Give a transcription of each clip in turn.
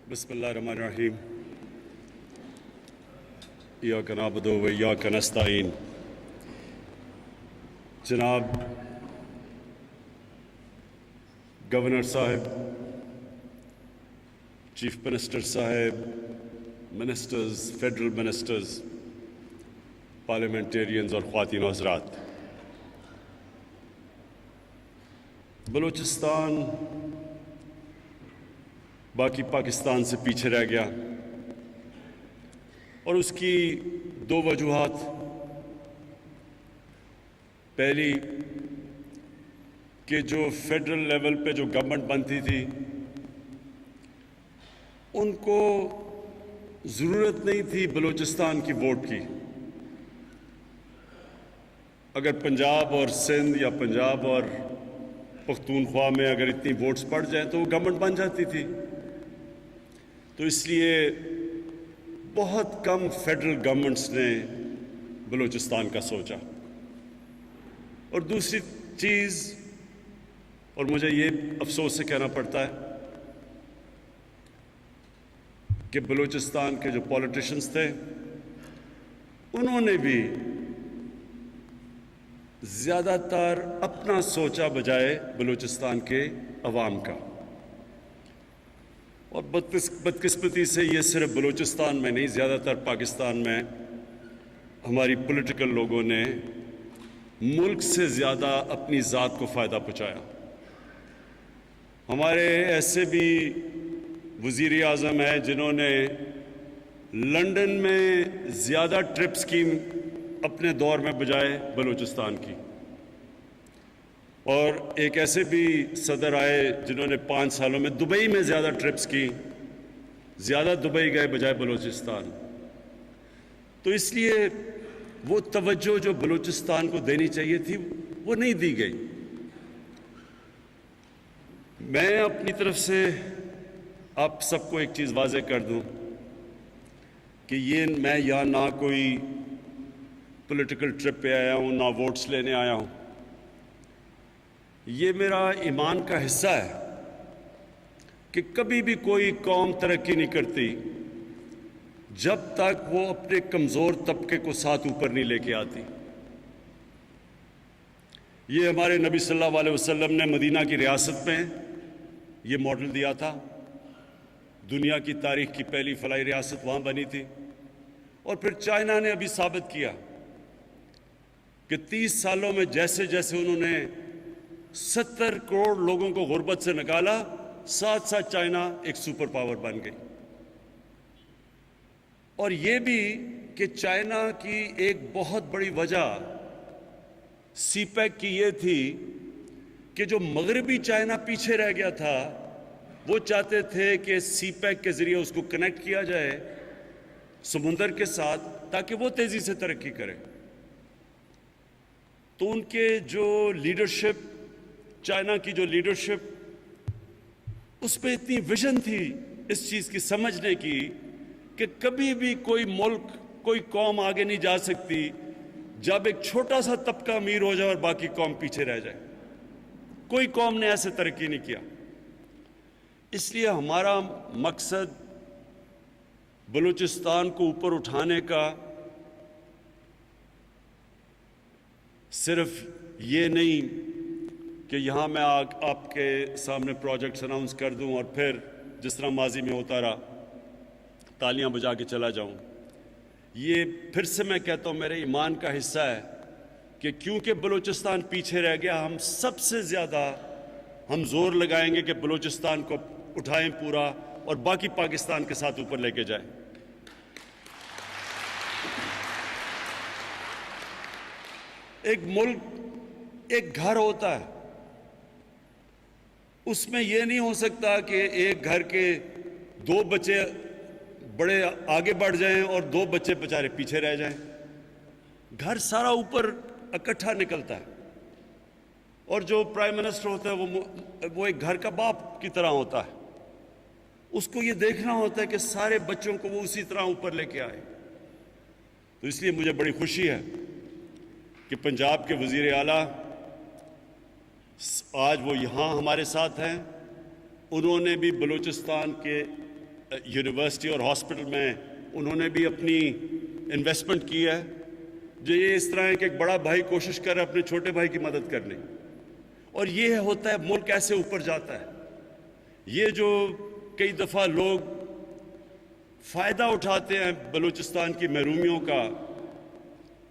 बिस्मिल्लाहिर्रहमानिर्रहीम। इय्याका नअबुदु व इय्याका नस्तईन। जनाब गवर्नर साहब, चीफ मिनिस्टर साहब, मिनिस्टर्स, फेडरल मिनिस्टर्स, पार्लियामेंटेरियंस और ख्वातीन और हज़रात, बलूचिस्तान बाकी पाकिस्तान से पीछे रह गया और उसकी दो वजूहात। पहली कि जो फेडरल लेवल पे जो गवर्नमेंट बनती थी उनको ज़रूरत नहीं थी बलूचिस्तान की वोट की। अगर पंजाब और सिंध या पंजाब और पख्तूनख्वा में अगर इतनी वोट्स पड़ जाएं तो वो गवर्नमेंट बन जाती थी। तो इसलिए बहुत कम फेडरल गवर्नमेंट्स ने बलूचिस्तान का सोचा। और दूसरी चीज़, और मुझे ये अफसोस से कहना पड़ता है कि बलूचिस्तान के जो पॉलिटिशियंस थे उन्होंने भी ज़्यादातर अपना सोचा बजाय बलूचिस्तान के अवाम का। और बदकिस्मती से ये सिर्फ बलूचिस्तान में नहीं, ज़्यादातर पाकिस्तान में हमारी पॉलिटिकल लोगों ने मुल्क से ज़्यादा अपनी ज़ात को फ़ायदा पहुँचाया। हमारे ऐसे भी वज़ीर आज़म हैं जिन्होंने लंदन में ज़्यादा ट्रिप्स की अपने दौर में बजाय बलूचिस्तान की, और एक ऐसे भी सदर आए जिन्होंने 5 सालों में दुबई में ज़्यादा ट्रिप्स की, ज़्यादा दुबई गए बजाय बलूचिस्तान। तो इसलिए वो तवज्जो जो बलूचिस्तान को देनी चाहिए थी वो नहीं दी गई। मैं अपनी तरफ से आप सबको एक चीज़ वाज़ेह कर दूं कि ये मैं यहाँ ना कोई पॉलिटिकल ट्रिप पे आया हूँ, ना वोट्स लेने आया हूँ। ये मेरा ईमान का हिस्सा है कि कभी भी कोई कौम तरक्की नहीं करती जब तक वो अपने कमज़ोर तबके को साथ ऊपर नहीं लेके आती। ये हमारे नबी सल्लल्लाहु अलैहि वसल्लम ने मदीना की रियासत में ये मॉडल दिया था। दुनिया की तारीख की पहली फलाई रियासत वहाँ बनी थी। और फिर चाइना ने अभी साबित किया कि 30 सालों में जैसे जैसे उन्होंने 70 करोड़ लोगों को गुर्बत से निकाला, साथ साथ चाइना एक सुपर पावर बन गई। और ये भी कि चाइना की एक बहुत बड़ी वजह सीपैक की ये थी कि जो मगरबी चाइना पीछे रह गया था वो चाहते थे कि सीपैक के ज़रिए उसको कनेक्ट किया जाए समुंदर के साथ ताकि वो तेज़ी से तरक्की करे। तो उनके जो लीडरशिप, चाइना की जो लीडरशिप, उस पर इतनी विजन थी इस चीज़ की समझने की कि कभी भी कोई मुल्क, कोई कौम आगे नहीं जा सकती जब एक छोटा सा तबका अमीर हो जाए और बाकी कौम पीछे रह जाए। कोई कौम ने ऐसे तरक्की नहीं किया। इसलिए हमारा मकसद बलूचिस्तान को ऊपर उठाने का सिर्फ ये नहीं कि यहाँ मैं आपके सामने प्रोजेक्ट्स अनाउंस कर दूँ और फिर जिस तरह माजी में होता रहा तालियां बजा के चला जाऊँ। ये फिर से मैं कहता हूँ मेरे ईमान का हिस्सा है कि क्योंकि बलूचिस्तान पीछे रह गया, हम सबसे ज़्यादा हम जोर लगाएंगे कि बलूचिस्तान को उठाएं पूरा और बाकी पाकिस्तान के साथ ऊपर लेके जाएं। एक मुल्क एक घर होता है, उसमें यह नहीं हो सकता कि एक घर के 2 बच्चे बड़े आगे बढ़ जाएं और 2 बच्चे बेचारे पीछे रह जाएं। घर सारा ऊपर इकट्ठा निकलता है। और जो प्राइम मिनिस्टर होता है वो एक घर का बाप की तरह होता है। उसको ये देखना होता है कि सारे बच्चों को वो उसी तरह ऊपर लेके आए। तो इसलिए मुझे बड़ी खुशी है कि पंजाब के वज़ीर आला आज वो यहाँ हमारे साथ हैं। उन्होंने भी बलूचिस्तान के یونیورسٹی اور ہاسپٹل میں انہوں نے بھی اپنی انویسٹمنٹ کی ہے. جو یہ اس طرح ہے کہ ایک بڑا بھائی کوشش کر رہا ہے اپنے چھوٹے بھائی کی مدد کرنے, اور یہ ہوتا ہے ملک ایسے اوپر جاتا ہے. یہ جو کئی دفعہ لوگ فائدہ اٹھاتے ہیں بلوچستان کی محرومیوں کا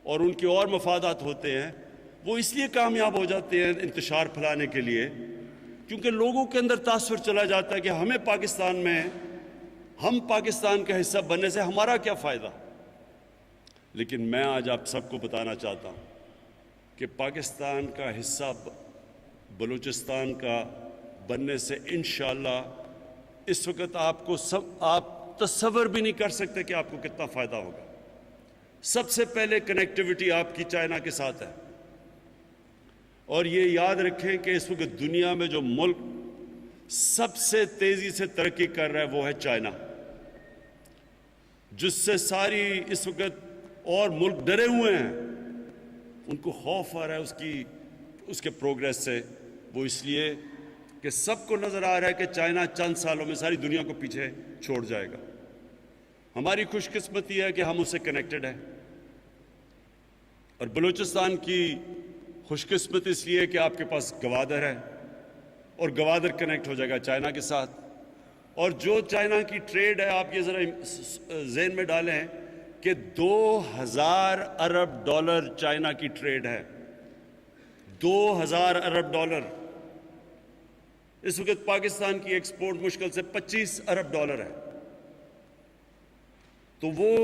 اور ان کے اور مفادات ہوتے ہیں, وہ اس لیے کامیاب ہو جاتے ہیں انتشار پھیلانے کے لیے کیونکہ لوگوں کے اندر تاثر چلا جاتا ہے کہ ہمیں پاکستان میں, ہم پاکستان کا حصہ بننے سے ہمارا کیا فائدہ. لیکن میں آج آپ سب کو بتانا چاہتا ہوں کہ پاکستان کا حصہ بلوچستان کا بننے سے انشاءاللہ اس وقت آپ تصور بھی نہیں کر سکتے کہ آپ کو کتنا فائدہ ہوگا. سب سے پہلے کنیکٹیوٹی آپ کی چائنا کے ساتھ ہے, اور یہ یاد رکھیں کہ اس وقت دنیا میں جو ملک سب سے تیزی سے ترقی کر رہا ہے وہ ہے چائنا, جس سے ساری اس وقت اور ملک ڈرے ہوئے ہیں, ان کو خوف آ رہا ہے اس کے پروگریس سے. وہ اس لیے کہ سب کو نظر آ رہا ہے کہ چائنا چند سالوں میں ساری دنیا کو پیچھے چھوڑ جائے گا. ہماری خوش قسمتی ہے کہ ہم اس سے کنیکٹڈ ہیں, اور بلوچستان کی خوش قسمت اس لیے کہ آپ کے پاس گوادر ہے, اور گوادر کنیکٹ ہو جائے گا چائنا کے ساتھ. اور جو چائنا کی ٹریڈ ہے آپ یہ ذرا ذہن میں ڈالیں کہ 2000 ارب ڈالر چائنا کی ٹریڈ ہے, 2000 ارب ڈالر. اس وقت پاکستان کی ایکسپورٹ مشکل سے 25 ارب ڈالر ہے. تو وہ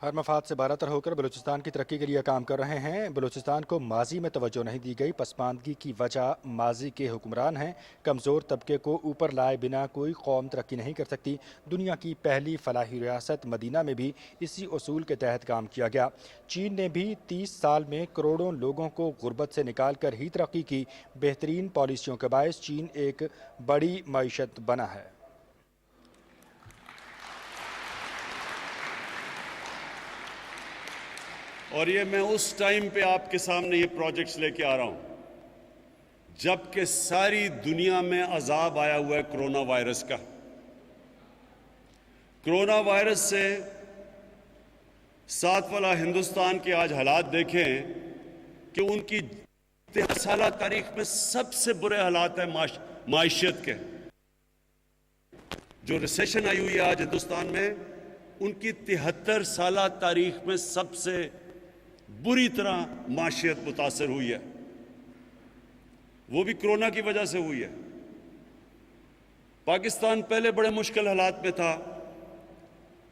ہر مفاد سے بالاتر ہو کر بلوچستان کی ترقی کے لیے کام کر رہے ہیں. بلوچستان کو ماضی میں توجہ نہیں دی گئی. پسماندگی کی وجہ ماضی کے حکمران ہیں. کمزور طبقے کو اوپر لائے بنا کوئی قوم ترقی نہیں کر سکتی. دنیا کی پہلی فلاحی ریاست مدینہ میں بھی اسی اصول کے تحت کام کیا گیا. چین نے بھی 30 سال میں کروڑوں لوگوں کو غربت سے نکال کر ہی ترقی کی. بہترین پالیسیوں کے باعث چین ایک بڑی معیشت بنا ہے. اور یہ میں اس ٹائم پہ آپ کے سامنے یہ پروجیکٹس لے کے آ رہا ہوں جب کہ ساری دنیا میں عذاب آیا ہوا ہے کرونا وائرس کا. کرونا وائرس سے ساتھ والا ہندوستان کے آج حالات دیکھیں کہ ان کی 30 سالہ تاریخ میں سب سے برے حالات ہیں معیشت کے. جو ریسیشن آئی ہوئی ہے آج ہندوستان میں, ان کی 73 سالہ تاریخ میں سب سے بری طرح معیشت متاثر ہوئی ہے. وہ بھی کرونا کی وجہ سے ہوئی ہے. پاکستان پہلے بڑے مشکل حالات میں تھا,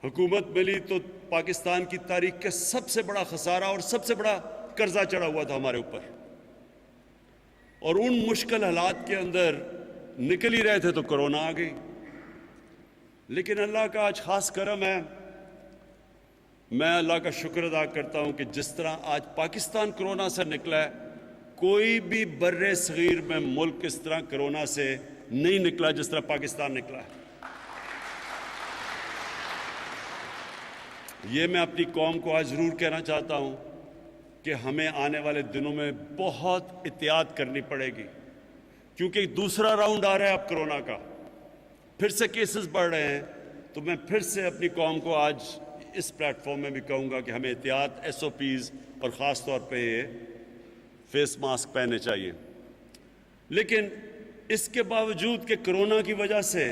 حکومت ملی تو پاکستان کی تاریخ کا سب سے بڑا خسارہ اور سب سے بڑا قرضہ چڑھا ہوا تھا ہمارے اوپر, اور ان مشکل حالات کے اندر نکل ہی رہے تھے تو کرونا آ گئی. لیکن اللہ کا آج خاص کرم ہے, میں اللہ کا شکر ادا کرتا ہوں کہ جس طرح آج پاکستان کرونا سے نکلا ہے, کوئی بھی بر صغیر میں ملک اس طرح کرونا سے نہیں نکلا جس طرح پاکستان نکلا ہے. یہ میں اپنی قوم کو آج ضرور کہنا چاہتا ہوں کہ ہمیں آنے والے دنوں میں بہت احتیاط کرنی پڑے گی, کیونکہ دوسرا راؤنڈ آ رہا ہے اب کرونا کا, پھر سے کیسز بڑھ رہے ہیں. تو میں پھر سے اپنی قوم کو آج اس پلیٹ فارم میں بھی کہوں گا کہ ہمیں احتیاط, SOPs اور خاص طور پہ فیس ماسک پہننے چاہیے. لیکن اس کے باوجود کہ کرونا کی وجہ سے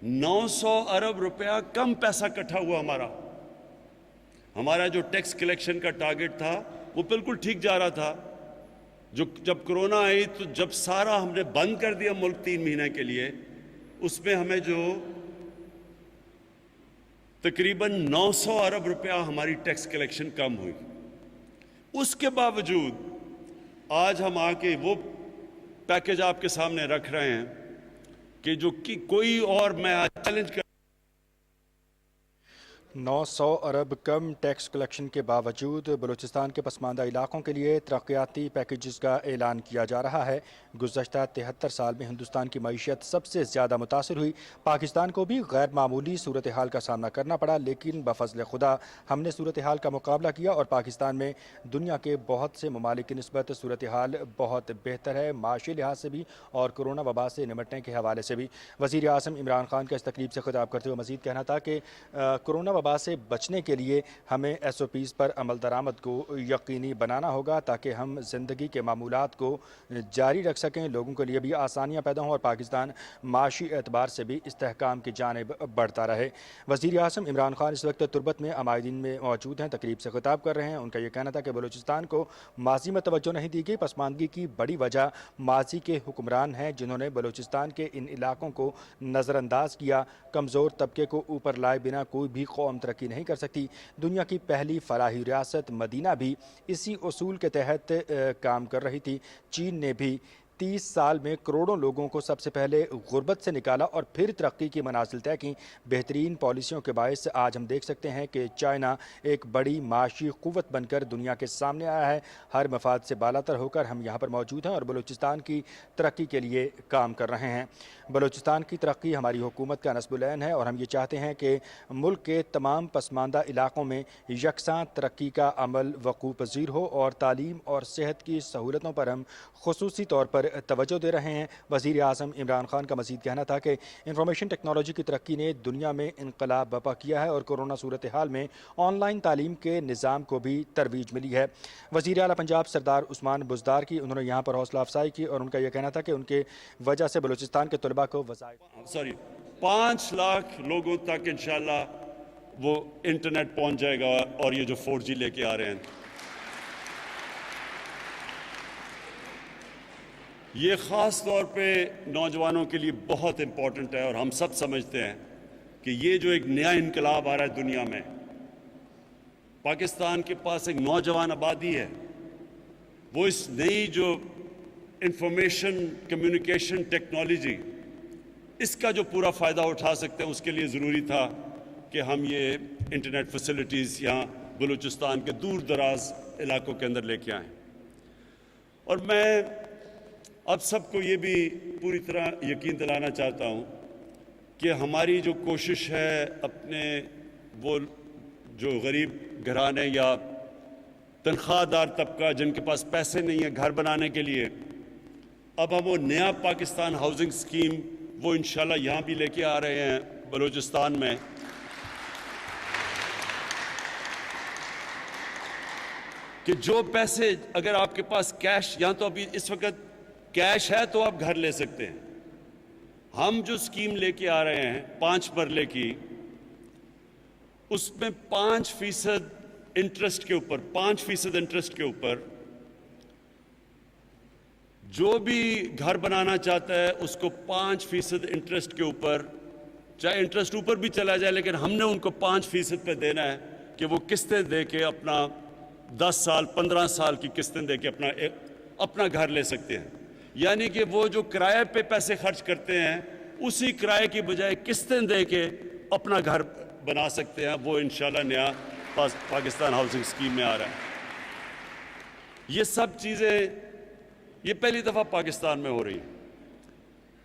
900 ارب روپیہ کم پیسہ اکٹھا ہوا, ہمارا جو ٹیکس کلیکشن کا ٹارگٹ تھا وہ بالکل ٹھیک جا رہا تھا. جب کرونا آئی تو جب سارا ہم نے بند کر دیا ملک 3 مہینے کے لیے, اس میں ہمیں جو تقریباً 900 ارب روپیہ ہماری ٹیکس کلیکشن کم ہوئی. اس کے باوجود آج ہم آ کے وہ پیکج آپ کے سامنے رکھ رہے ہیں کہ جو کوئی اور میں چیلنج کر 900 अरब कम टैक्स कलेक्शन के बावजूद बलूचिस्तान के पसमानदा इलाकों के लिए तरक्याती पैकेजेस का ऐलान किया जा रहा है। गुज़श्ता 73 साल में हिंदुस्तान की मईशत सबसे ज़्यादा मुतासर हुई। पाकिस्तान को भी गैर मामूली सूरत हाल का सामना करना पड़ा, लेकिन बफज़ल खुदा हमने सूरत हाल का मुकाबला किया और पाकिस्तान में दुनिया के बहुत से ममालिक की निस्बत सूरत हाल बहुत बेहतर है, माशी लिहाज से भी और कोरोना वबा से निमटने के हवाले से भी। वज़ीर आज़म इमरान खान का इस तकरीब से खिताब करते हुए मज़ीद कहना था कि कोरोना वबा से बचने के लिए हमें SOPs पर अमल दरामद को यकीनी बनाना होगा ताकि हम ज़िंदगी के मामूलात को जारी रख सकें, लोगों के लिए भी आसानियाँ पैदा हों और पाकिस्तान माशी एतबार से भी इस्तेहकाम की जानिब बढ़ता रहे। वज़ीर आज़म इमरान खान इस वक्त तुर्बत में अमायदीन में मौजूद हैं, तकरीब से खिताब कर रहे हैं। उनका ये कहना था कि बलूचिस्तान को माजी में तवज्जो नहीं दी गई। पसमानदगी की बड़ी वजह माजी के हुक्मरान हैं जिन्होंने बलूचिस्तान के इन इलाकों को नज़रअंदाज किया। कमज़ोर तबके को ऊपर लाए बिना कोई भी कौम तरक्की नहीं कर सकती। दुनिया की पहली फलाही रियासत मदीना भी इसी उसूल के तहत काम कर रही थी। चीन ने भी 30 साल में करोड़ों लोगों को सबसे पहले गुर्बत से निकाला और फिर तरक्की की मनाजिल तय की। बेहतरीन पॉलिसियों के बायस आज हम देख सकते हैं कि चाइना एक बड़ी माशी क़ुव्वत बनकर दुनिया के सामने आया है। हर मफाद से बालातर होकर हम यहाँ पर मौजूद हैं और बलूचिस्तान की तरक्की के लिए काम कर रहे हैं। बलूचिस्तान की तरक्की हमारी हुकूमत का नस्ब-उल-ऐन है और हम ये चाहते हैं कि मुल्क के तमाम पसमानदा इलाकों में यकसां तरक्की का अमल वक़ूफ़ पज़ीर हो और तालीम और सेहत की सहूलतों पर हम ख़ुसूसी तौर पर तवज्जो दे रहे हैं। वज़ीर आज़म इमरान खान का मज़ीद कहना था कि इंफॉर्मेशन टेक्नोलॉजी की तरक्की ने दुनिया में इनकलाब बर्पा किया है और कोरोना सूरत हाल में ऑनलाइन तालीम के निज़ाम को भी तरवीज मिली है। वज़ीर आला पंजाब सरदार उस्मान बुज़दार की उन्होंने यहाँ पर हौसला अफजाई की और उनका यह कहना था कि उनके वजह से बलूचिस्तान के तलबा को 5 लाख लोगों तक इंशाल्लाह वो इंटरनेट पहुंच जाएगा और ये जो 4G लेके आ रहे हैं, ये ख़ास तौर पे नौजवानों के लिए बहुत इम्पोर्टेंट है। और हम सब समझते हैं कि ये जो एक नया इनकलाब आ रहा है दुनिया में, पाकिस्तान के पास एक नौजवान आबादी है, वो इस नई जो इंफॉर्मेशन कम्युनिकेशन टेक्नोलॉजी, इसका जो पूरा फ़ायदा उठा सकते हैं, उसके लिए ज़रूरी था कि हम ये इंटरनेट फैसिलिटीज़ यहाँ बलूचिस्तान के दूर दराज इलाकों के अंदर लेके आएँ। और मैं अब सबको ये भी पूरी तरह यकीन दिलाना चाहता हूँ कि हमारी जो कोशिश है अपने वो जो गरीब घराने या तनख्वाहदार तबका जिनके पास पैसे नहीं है घर बनाने के लिए, अब हम वो नया पाकिस्तान हाउसिंग स्कीम वो इंशाल्लाह यहाँ भी लेके आ रहे हैं बलूचिस्तान में। कि जो पैसे अगर आपके पास कैश, यहाँ तो अभी इस वक्त कैश है तो आप घर ले सकते हैं, हम जो स्कीम लेके आ रहे हैं 5 मरले की, उसमें 5% इंटरेस्ट के ऊपर 5% इंटरेस्ट के ऊपर जो भी घर बनाना चाहता है उसको 5% इंटरेस्ट के ऊपर, चाहे इंटरेस्ट ऊपर भी चला जाए, लेकिन हमने उनको 5% पे देना है कि वो किस्तें दे के अपना 10 साल 15 साल की किस्तें दे के अपना घर ले सकते हैं। यानी कि वो जो किराए पे पैसे खर्च करते हैं उसी किराए की बजाय किस्तें दे के अपना घर बना सकते हैं। वो इंशाल्लाह नया पाकिस्तान हाउसिंग स्कीम में आ रहा है। ये सब चीज़ें ये पहली दफ़ा पाकिस्तान में हो रही है।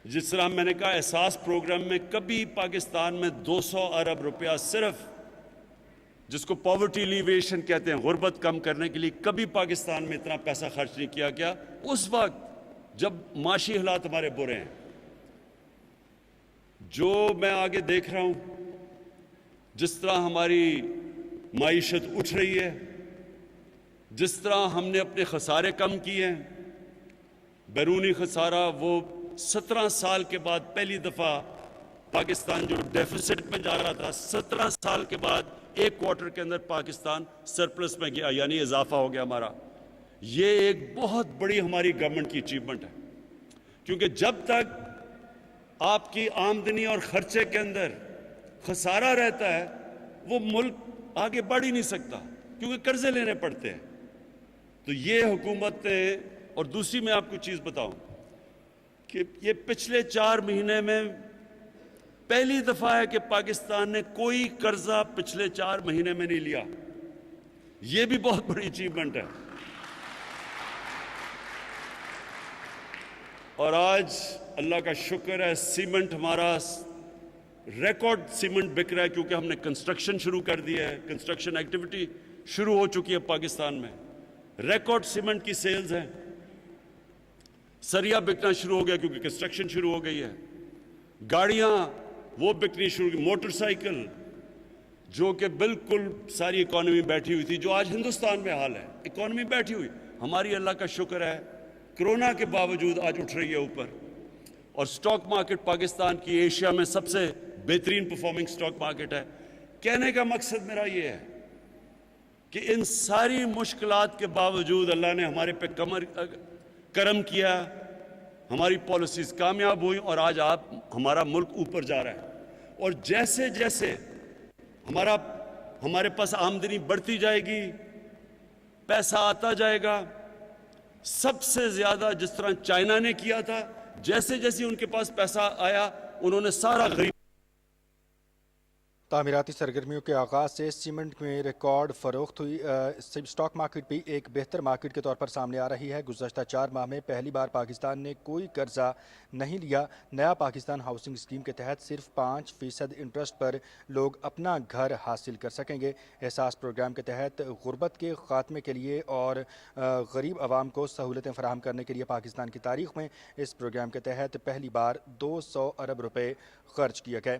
जिस तरह मैंने कहा एहसास प्रोग्राम में कभी पाकिस्तान में 200 अरब रुपया सिर्फ जिसको पॉवर्टी एलिवेशन कहते हैं, गुर्बत कम करने के लिए, कभी पाकिस्तान में इतना पैसा खर्च नहीं किया गया उस वक्त जब माशी हालात हमारे बुरे हैं। जो मैं आगे देख रहा हूं, जिस तरह हमारी माईशत उठ रही है, जिस तरह हमने अपने खसारे कम किए हैं, बैरूनी खसारा वो 17 साल के बाद पहली दफ़ा पाकिस्तान जो डेफिसिट में जा रहा था, 17 साल के बाद एक क्वार्टर के अंदर पाकिस्तान सरप्लस में गया, यानी इजाफा हो गया हमारा। ये एक बहुत बड़ी हमारी गवर्नमेंट की अचीवमेंट है, क्योंकि जब तक आपकी आमदनी और खर्चे के अंदर खसारा रहता है वो मुल्क आगे बढ़ ही नहीं सकता, क्योंकि कर्जे लेने पड़ते हैं। तो ये हुकूमत ने, और दूसरी मैं आपको चीज़ बताऊं कि ये पिछले 4 महीने में पहली दफा है कि पाकिस्तान ने कोई कर्जा पिछले 4 महीने में नहीं लिया। ये भी बहुत बड़ी अचीवमेंट है। और आज अल्लाह का शुक्र है, सीमेंट हमारा रिकॉर्ड सीमेंट बिक रहा है, क्योंकि हमने कंस्ट्रक्शन शुरू कर दिया है। कंस्ट्रक्शन एक्टिविटी शुरू हो चुकी है पाकिस्तान में। रिकॉर्ड सीमेंट की सेल्स है। सरिया बिकना शुरू हो गया क्योंकि कंस्ट्रक्शन शुरू हो गई है। गाड़ियां वो बिकनी शुरू की, मोटरसाइकिल, जो कि बिल्कुल सारी इकॉनमी बैठी हुई थी, जो आज हिंदुस्तान में हाल है, इकॉनमी बैठी हुई। हमारी अल्लाह का शुक्र है, कोरोना के बावजूद आज उठ रही है ऊपर। और स्टॉक मार्केट पाकिस्तान की एशिया में सबसे बेहतरीन परफॉर्मिंग स्टॉक मार्केट है। कहने का मकसद मेरा ये है कि इन सारी मुश्किलात के बावजूद अल्लाह ने हमारे पे करम किया, हमारी पॉलिसीज कामयाब हुई और आज हमारा मुल्क ऊपर जा रहा है। और जैसे जैसे हमारे पास आमदनी बढ़ती जाएगी, पैसा आता जाएगा, सबसे ज्यादा जिस तरह चाइना ने किया था, जैसे जैसे उनके पास पैसा आया उन्होंने सारा गरीब। तामीराती सरगर्मियों के आगाज़ से सीमेंट में रिकॉर्ड फ़रोख्त हुई। स्टॉक मार्केट भी एक बेहतर मार्केट के तौर पर सामने आ रही है। गुज़श्ता 4 माह में पहली बार पाकिस्तान ने कोई कर्जा नहीं लिया। नया पाकिस्तान हाउसिंग स्कीम के तहत सिर्फ 5% इंटरेस्ट पर लोग अपना घर हासिल कर सकेंगे। एहसास प्रोग्राम के तहत गुर्बत के ख़ात्मे के लिए और गरीब आवाम को सहूलतें फराहम करने के लिए पाकिस्तान की तारीख़ में इस प्रोग्राम के तहत पहली बार 200 अरब रुपये खर्च किए गए।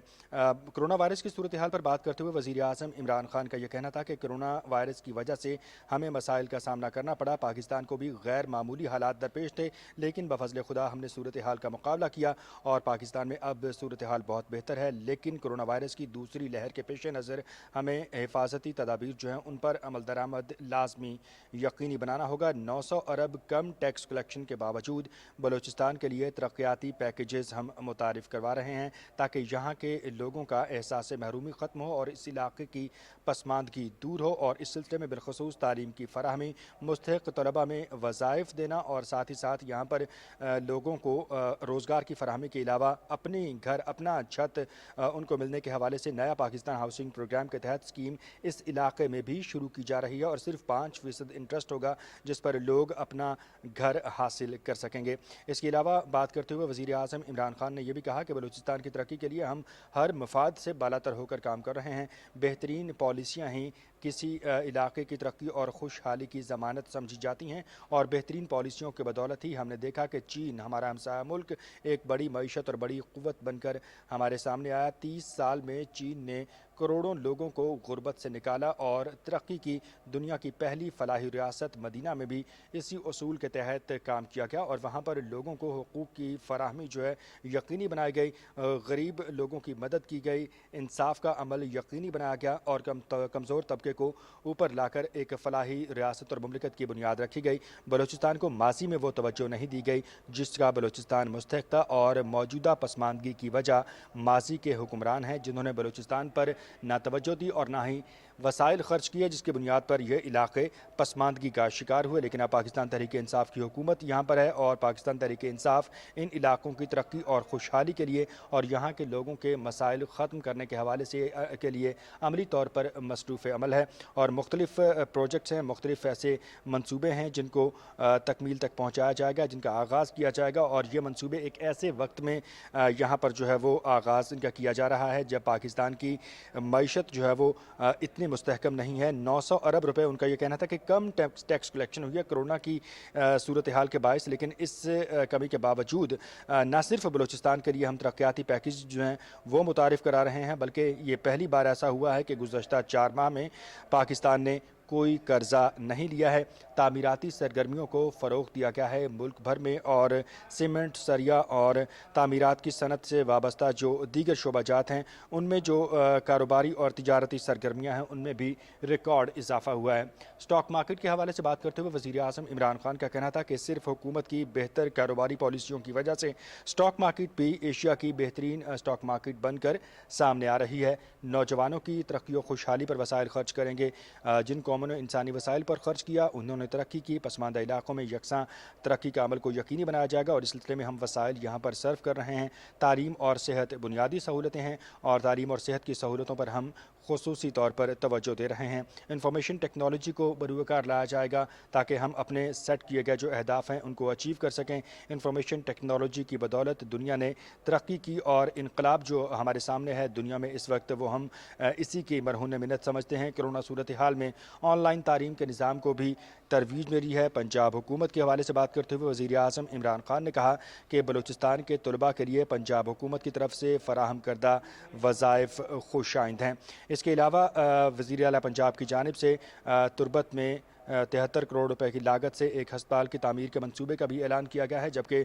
कोरोना वायरस की सूरत हाल पर बात करते हुए वज़ीर आज़म इमरान खान का यह कहना था कि कोरोना वायरस की वजह से हमें मसाइल का सामना करना पड़ा। पाकिस्तान को भी गैर मामूली हालात दरपेश थे, लेकिन बफज़ल खुदा हमने सूरत हाल का मुकाबला किया और पाकिस्तान में अब सूरत हाल बहुत बेहतर है। लेकिन कोरोना वायरस की दूसरी लहर के पेश नज़र हमें हिफाजती तदाबीर जो हैं उन पर अमल दरामद लाजमी यकीनी बनाना होगा। 900 अरब कम टैक्स कलेक्शन के बावजूद बलूचिस्तान के लिए तरक्याती पैकेजेस हम मुतारिफ करवा रहे हैं ताकि यहाँ के लोगों का एहसास महरूमी ख़त्म हो और इस इलाके की पसमानदगी दूर हो। और इस सिलसिले में बिलखसूस तालीम की फराहमी, मुस्तहिक़ तलबा में वज़ाइफ देना और साथ ही साथ यहाँ पर लोगों को रोज़गार की फराहमी के अलावा अपनी घर, अपना छत उनको मिलने के हवाले से नया पाकिस्तान हाउसिंग प्रोग्राम के तहत स्कीम इस इलाके में भी शुरू की जा रही है और सिर्फ 5% इंटरेस्ट होगा जिस पर लोग अपना घर हासिल कर सकेंगे। इसके अलावा बात करते हुए वज़ीर आज़म इमरान खान ने यह भी कहा कि बलूचिस्तान की तरक्की के लिए हम हर मफाद से बालातर होकर काम कर रहे हैं। बेहतरीन पॉलिसियाँ ही किसी इलाके की तरक्की और खुशहाली की ज़मानत समझी जाती हैं और बेहतरीन पॉलिसियों के बदौलत ही हमने देखा कि चीन, हमारा हमसाया मुल्क, एक बड़ी मईशत और बड़ी क़ुव्वत बनकर हमारे सामने आया। 30 साल में चीन ने करोड़ों लोगों को गुर्बत से निकाला और तरक्की की दुनिया की पहली फलाही रियासत मदीना में भी इसी उसूल के तहत काम किया गया और वहाँ पर लोगों को हुकूक की फराहमी जो है यकीनी बनाई गई, गरीब लोगों की मदद की गई, इंसाफ का अमल यकीनी बनाया गया और कमज़ोर तबके को ऊपर लाकर एक फलाही रियासत और मुमलिकत की बुनियाद रखी गई। बलूचिस्तान को माजी में वो तवज्जो नहीं दी गई जिसका बलूचिस्तान मुस्तहिक़ था और मौजूदा पसमानदगी की वजह माजी के हुक्मरान हैं जिन्होंने बलूचिस्तान पर ना तवज्जो दी और ना ही वसाइल खर्च किए जिसकी बुनियाद पर यह इलाके पसमानदगी का शिकार हुए। लेकिन अब पाकिस्तान तहरीक इंसाफ की हुकूमत यहाँ पर है और पाकिस्तान तहरीक इंसाफ इन इलाकों की तरक्की और खुशहाली के लिए और यहाँ के लोगों के मसाइल ख़त्म करने के हवाले से के लिए अमली तौर पर मसरूफ़ अमल है और मुख्तलिफ़ प्रोजेक्ट्स हैं, मुख्तलिफ़ ऐसे मनसूबे हैं जिनको तकमील तक पहुँचाया जाएगा, जिनका आगाज़ किया जाएगा और ये मनसूबे एक ऐसे वक्त में यहाँ पर जो है वो आगाज़ इनका किया जा रहा है जब पाकिस्तान की मईशत जो है वो इतनी मुस्तहकम नहीं है। 900 अरब रुपए उनका ये कहना था कि कम टैक्स कलेक्शन हुई है कोरोना की सूरत हाल के बायस, लेकिन इस कमी के बावजूद न सिर्फ बलूचिस्तान के लिए हम तरक्याती पैकेज जो हैं वो मुतारिफ़ करा रहे हैं बल्कि ये पहली बार ऐसा हुआ है कि गुज़श्ता 4 माह में पाकिस्तान ने कोई कर्जा नहीं लिया है। तामीराती सरगर्मियों को फ़रोग़ दिया गया है मुल्क भर में और सीमेंट, सरिया और तामीरात की सनत से वाबस्ता जो दीगर शोबाजात हैं उनमें जो कारोबारी और तिजारती सरगर्मियाँ हैं उनमें भी रिकॉर्ड इजाफा हुआ है। स्टॉक मार्केट के हवाले से बात करते हुए वज़ीर आज़म इमरान खान का कहना था कि सिर्फ हुकूमत की बेहतर कारोबारी पॉलिसियों की वजह से स्टॉक मार्केट भी एशिया की बेहतरीन स्टॉक मार्केट बनकर सामने आ रही है। नौजवानों की तरक्की और खुशहाली पर वसाइल खर्च करेंगे जिन कौमों अवाम ने इंसानी वसाइल पर खर्च किया, उन्होंने तरक्की की। पसमानदा इलाकों में यकसां तरक्की का अमल को यकीनी बनाया जाएगा और इस सिलसिले में हम वसाइल यहाँ पर सर्व कर रहे हैं। तालीम और सेहत बुनियादी सहूलतें हैं और तालीम और सेहत की सहूलतों पर हम खुसूसी तौर पर तवज्जो दे रहे हैं। इंफॉर्मेशन टेक्नोलॉजी को बरूकार लाया जाएगा ताकि हम अपने सेट किए गए जो अहदाफ हैं उनको अचीव कर सकें। इंफॉर्मेशन टेक्नोलॉजी की बदौलत दुनिया ने तरक्की की और इनकलाब जो हमारे सामने है दुनिया में इस वक्त वो हम इसी की मरहून मिन्नत समझते हैं। कोरोना सूरत हाल में ऑनलाइन तालीम के निज़ाम को भी तरवीज मिली है। पंजाब हुकूमत के हवाले से बात करते हुए वज़ीर आज़म इमरान खान ने कहा कि बलूचिस्तान के तलबा के लिए पंजाब हुकूमत की तरफ से फ़राहम करदा वज़ाइफ खुशाइंद हैं। इसके अलावा वज़ीर आला पंजाब की जानिब से तुरबत में 73 करोड़ रुपए की लागत से एक हस्पताल की तामीर के मंसूबे का भी ऐलान किया गया है, जबकि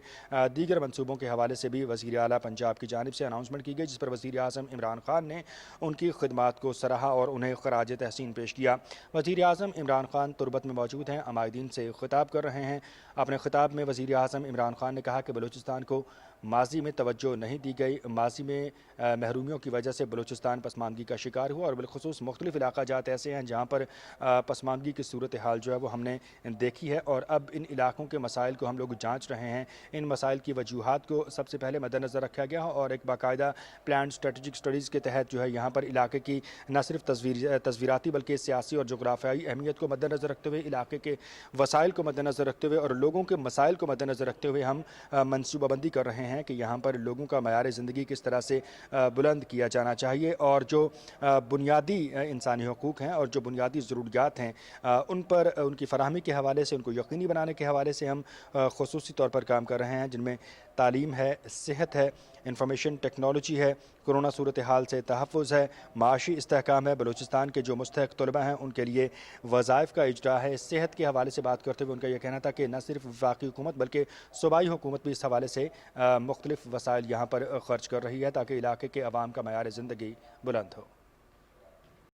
दीगर मंसूबों के हवाले से भी वज़ीर आला पंजाब की जानिब से अनाउंसमेंट की गई, जिस पर वज़ीर आज़म इमरान खान ने उनकी खिदमात को सराहा और उन्हें खराज तहसीन पेश किया। वज़ीर आज़म इमरान खान तुरबत में मौजूद हैं, अमायदीन से खिताब कर रहे हैं। अपने खिताब में वज़ीर आज़म इमरान खान ने कहा कि बलूचिस्तान को माजी में तवज्जो नहीं दी गई। माजी में महरूमियों की वजह से बलूचिस्तान पसमानदगी का शिकार हुआ और बिलखुसूस मुख्तलिफ इलाका जात ऐसे हैं जहाँ पर पसमानदगी की सूरत हाल जो है वो हमने देखी है और अब इन इलाकों के मसाइल को हम लोग जांच रहे हैं। इन मसाइल की वजूहात को सबसे पहले मद्देनज़र रखा गया और एक बाकायदा प्लान स्ट्रेटजिक स्टडीज़ के तहत जो है यहाँ पर इलाके की न सिर्फ तस्वीराती बल्कि सियासी और जोग्राफियाई अहमियत को मद्देनज़र रखते हुए, इलाके के वसाइल को मद्देनज़र रखते हुए और लोगों के मसाइल को मद्देनज़र रखते हुए हम मनसूबाबंदी कर रहे हैं कि यहाँ पर लोगों का मयार ज़िंदगी किस तरह से बुलंद किया जाना चाहिए और जो बुनियादी इंसानी हकूक़ हैं और जो बुनियादी ज़रूरियात हैं उन पर उनकी फ़राहमी के हवाले से, उनको यकीनी बनाने के हवाले से हम ख़ुसूसी तौर पर काम कर रहे हैं, जिनमें तालीम है, सेहत है, इंफॉर्मेशन टेक्नोलॉजी है, कोरोना सूरत हाल से तहफ़्फ़ुज़ है, माशी इस्तेहकाम है, बलूचिस्तान के जो मुस्तहक़ तलबा हैं उनके लिए वज़ाइफ का इजरा है। सेहत के हवाले से बात करते हुए उनका यह कहना था कि न सिर्फ वफाकी हुकूमत बल्कि सूबाई हुकूमत भी इस हवाले से मुख्तलिफ वसाइल यहाँ पर ख़र्च कर रही है ताकि इलाके के अवाम का मयार ज़िंदगी बुलंद हो।